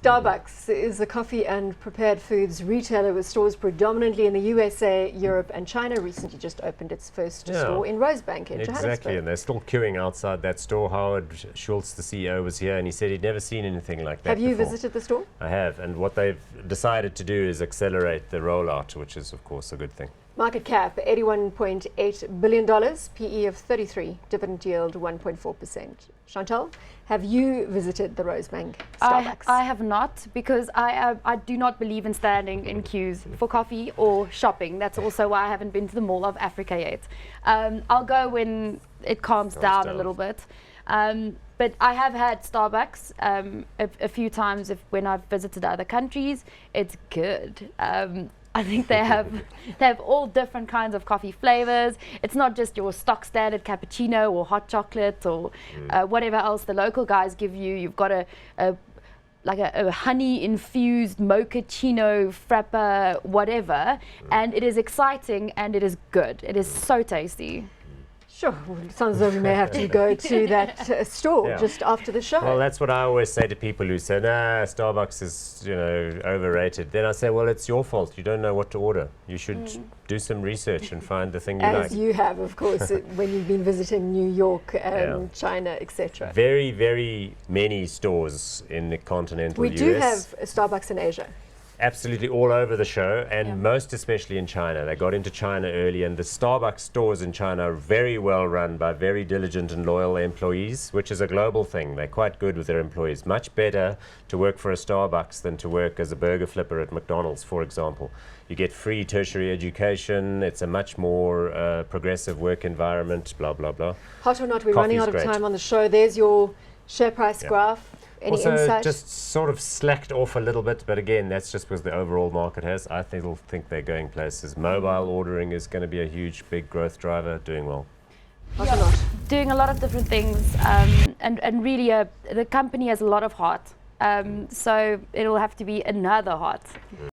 Starbucks is a coffee and prepared foods retailer with stores predominantly in the USA, Europe and China. Recently just opened its first store in Rosebank in Johannesburg. Exactly, and they're still queuing outside that store. Howard Schultz, the CEO, was here and he said he'd never seen anything like that Have you before. visited the store? I have, and what they've decided to do is accelerate the rollout, which is of course a good thing. Market cap $81.8 billion, PE of 33, dividend yield 1.4%. Chantal, have you visited the Rosebank Starbucks? I have not, because I do not believe in standing in queues for coffee or shopping. That's also why I haven't been to the Mall of Africa yet. I'll go when it calms down a little bit. But I have had Starbucks a few times when I've visited other countries. It's good. I think they have all different kinds of coffee flavors. It's not just your stock standard cappuccino or hot chocolate or whatever else the local guys give you. You've got a honey infused mochaccino, frappa, whatever, and it is exciting and it is good. It is so tasty. Sure, well, it sounds as though we may have to go to that store just after the show. Well, that's what I always say to people who say, nah, Starbucks is, overrated. Then I say, well, it's your fault. You don't know what to order. You should do some research and find the thing you like. As you have, of course, when you've been visiting New York and China, etc. Very, very many stores in the continental US. We do have a Starbucks in Asia. Absolutely all over the show, and most especially in China. They got into China early, and the Starbucks stores in China are very well run by very diligent and loyal employees, which is a global thing. They're quite good with their employees. Much better to work for a Starbucks than to work as a burger flipper at McDonald's, for example. You get free tertiary education. It's a much more progressive work environment, blah, blah, blah. Hot or not, we're running out of time on the show. There's your share price graph. Any also, insight? just sort of slacked off a little bit, but again, that's just because the overall market has. I think they're going places. Mobile ordering is going to be a huge, big growth driver, doing well. Hot or not? Doing a lot of different things, and really the company has a lot of heart. So it'll have to be another heart.